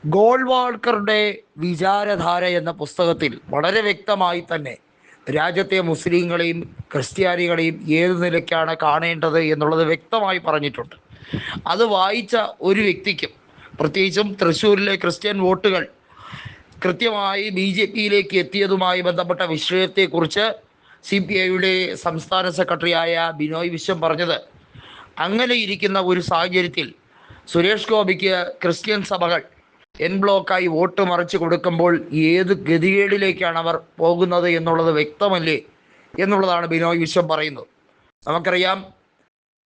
ഗോൾവാൾക്കറുടെ വിചാരധാര എന്ന പുസ്തകത്തിൽ വളരെ വ്യക്തമായി തന്നെ രാജ്യത്തെ മുസ്ലിങ്ങളെയും ക്രിസ്ത്യാനികളെയും ഏത് നിലയ്ക്കാണ് കാണേണ്ടത് എന്നുള്ളത് വ്യക്തമായി പറഞ്ഞിട്ടുണ്ട്. അത് വായിച്ച ഒരു വ്യക്തിക്കും, പ്രത്യേകിച്ചും തൃശ്ശൂരിലെ ക്രിസ്ത്യൻ വോട്ടുകൾ കൃത്യമായി BJP-യിലേക്ക് എത്തിയതുമായി ബന്ധപ്പെട്ട വിഷയത്തെക്കുറിച്ച് CPI-യുടെ സംസ്ഥാന സെക്രട്ടറിയായ ബിനോയ് വിശ്വം പറഞ്ഞത്, അങ്ങനെ ഇരിക്കുന്ന ഒരു സാഹചര്യത്തിൽ സുരേഷ് ഗോപിക്ക് ക്രിസ്ത്യൻ സഭകൾ ബ്ലോക്കായി വോട്ട് മറിച്ച് കൊടുക്കുമ്പോൾ ഏത് ഗതികേടിലേക്കാണ് അവർ പോകുന്നത് എന്നുള്ളത് വ്യക്തമല്ലേ എന്നുള്ളതാണ് ബിനോയ് വിശ്വം പറയുന്നത്. നമുക്കറിയാം,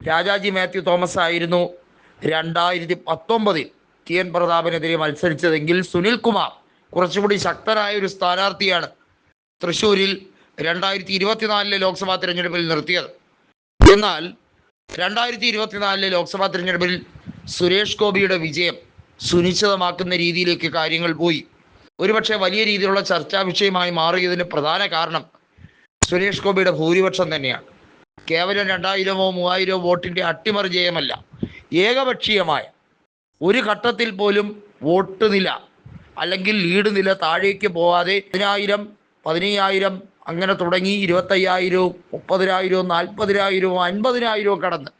രാജാജി മാത്യു തോമസ് ആയിരുന്നു 2019 TN പ്രതാപനെതിരെ മത്സരിച്ചതെങ്കിൽ സുനിൽകുമാർ കുറച്ചുകൂടി ശക്തനായ ഒരു സ്ഥാനാർത്ഥിയാണ് തൃശ്ശൂരിൽ 2024 ലോക്സഭാ തിരഞ്ഞെടുപ്പിൽ നിർത്തിയത്. എന്നാൽ 2024 ലോക്സഭാ തിരഞ്ഞെടുപ്പിൽ സുരേഷ് ഗോപിയുടെ വിജയം സുനിശ്ചിതമാക്കുന്ന രീതിയിലേക്ക് കാര്യങ്ങൾ പോയി. ഒരുപക്ഷെ വലിയ രീതിയിലുള്ള ചർച്ചാ വിഷയമായി മാറിയതിന് പ്രധാന കാരണം സുരേഷ് ഗോപിയുടെ ഭൂരിപക്ഷം തന്നെയാണ്. കേവലം 2000-3000 വോട്ടിൻ്റെ അട്ടിമറി ജയമല്ല, ഏകപക്ഷീയമായ ഒരു ഘട്ടത്തിൽ പോലും വോട്ട് നില അല്ലെങ്കിൽ ലീഡ് നില താഴേക്ക് പോകാതെ 10,000, 15,000 അങ്ങനെ തുടങ്ങി 25,000, 30,000, 40,000, 50,000 കടന്ന്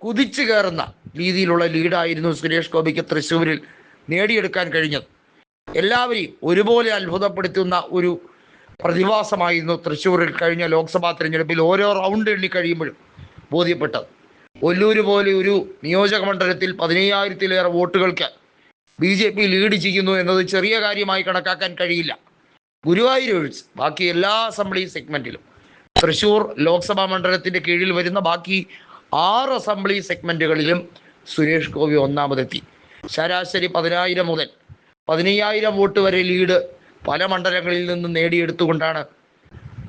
കുതിച്ചു കയറുന്ന രീതിയിലുള്ള ലീഡായിരുന്നു സുരേഷ് ഗോപിക്ക് തൃശ്ശൂരിൽ നേടിയെടുക്കാൻ കഴിഞ്ഞത്. എല്ലാവരെയും ഒരുപോലെ അത്ഭുതപ്പെടുത്തുന്ന ഒരു പ്രതിഭാസമായിരുന്നു തൃശ്ശൂരിൽ കഴിഞ്ഞ ലോക്സഭാ തിരഞ്ഞെടുപ്പിൽ ഓരോ റൗണ്ട് എണ്ണി കഴിയുമ്പോഴും ബോധ്യപ്പെട്ടത്. ഒല്ലൂർ പോലെ ഒരു നിയോജക മണ്ഡലത്തിൽ 15,000-ലേറെ വോട്ടുകൾക്ക് BJP ലീഡ് ചെയ്യുന്നു എന്നത് ചെറിയ കാര്യമായി കണക്കാക്കാൻ കഴിയില്ല. ഗുരുവായൂർ ഒഴിച്ച് ബാക്കി എല്ലാ അസംബ്ലി സെഗ്മെന്റിലും, തൃശ്ശൂർ ലോക്സഭാ മണ്ഡലത്തിന്റെ കീഴിൽ വരുന്ന ബാക്കി 6 അസംബ്ലി സെഗ്മെന്റുകളിലും സുരേഷ് ഗോപി ഒന്നാമതെത്തി. ശരാശരി 10,000 മുതൽ 15,000 വോട്ട് വരെ ലീഡ് പല മണ്ഡലങ്ങളിൽ നിന്നും നേടിയെടുത്തുകൊണ്ടാണ്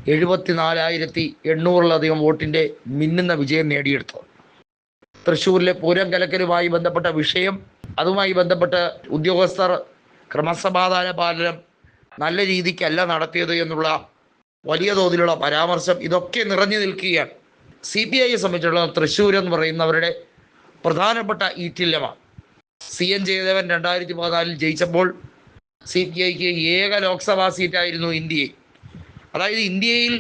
74,800-ലധികം വോട്ടിൻ്റെ മിന്നുന്ന വിജയം നേടിയെടുത്തത്. തൃശ്ശൂരിലെ പൂരം കലക്കലുമായി ബന്ധപ്പെട്ട വിഷയം, അതുമായി ബന്ധപ്പെട്ട് ഉദ്യോഗസ്ഥർ ക്രമസമാധാന പാലനം നല്ല രീതിക്കല്ല നടത്തിയത് എന്നുള്ള വലിയ തോതിലുള്ള പരാമർശം, ഇതൊക്കെ നിറഞ്ഞു നിൽക്കുകയാണ്. CPIയെ സംബന്ധിച്ചിടത്തോളം തൃശ്ശൂർ എന്ന് പറയുന്നവരുടെ പ്രധാനപ്പെട്ട ഈറ്റില്ലമാണ്. CN ജയദേവൻ 2014 ജയിച്ചപ്പോൾ CPIക്ക് ഏക ലോക്സഭാ സീറ്റായിരുന്നു ഇന്ത്യയിൽ. അതായത് ഇന്ത്യയിൽ,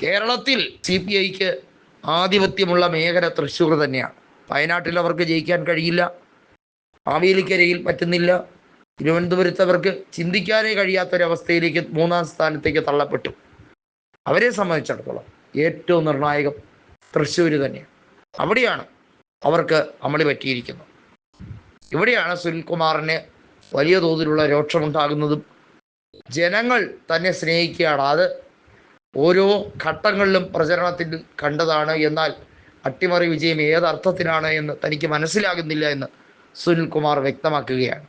കേരളത്തിൽ CPIക്ക് ആധിപത്യമുള്ള മേഖല തൃശ്ശൂർ തന്നെയാണ്. വയനാട്ടിൽ അവർക്ക് ജയിക്കാൻ കഴിയില്ല, മാവേലിക്കരയിൽ പറ്റുന്നില്ല, തിരുവനന്തപുരത്ത് അവർക്ക് ചിന്തിക്കാനേ കഴിയാത്തൊരവസ്ഥയിലേക്ക് 3-ാം സ്ഥാനത്തേക്ക് തള്ളപ്പെട്ടു. അവരെ സംബന്ധിച്ചിടത്തോളം ഏറ്റവും നിർണായകം തൃശ്ശൂർ തന്നെയാണ്. അവിടെയാണ് അവർക്ക് അമളി പറ്റിയിരിക്കുന്നത്. ഇവിടെയാണ് സുനിൽകുമാറിന് വലിയ തോതിലുള്ള രോക്ഷമുണ്ടാകുന്നതും. ജനങ്ങൾ തന്നെ സ്നേഹിക്കുകയാണ്. അത് ഓരോ ഘട്ടങ്ങളിലും പ്രചരണത്തിൽ കണ്ടതാണ്. എന്നാൽ അട്ടിമറി വിജയം ഏതർത്ഥത്തിലാണ് എന്ന് തനിക്ക് മനസ്സിലാകുന്നില്ല എന്ന് സുനിൽകുമാർ വ്യക്തമാക്കുകയാണ്.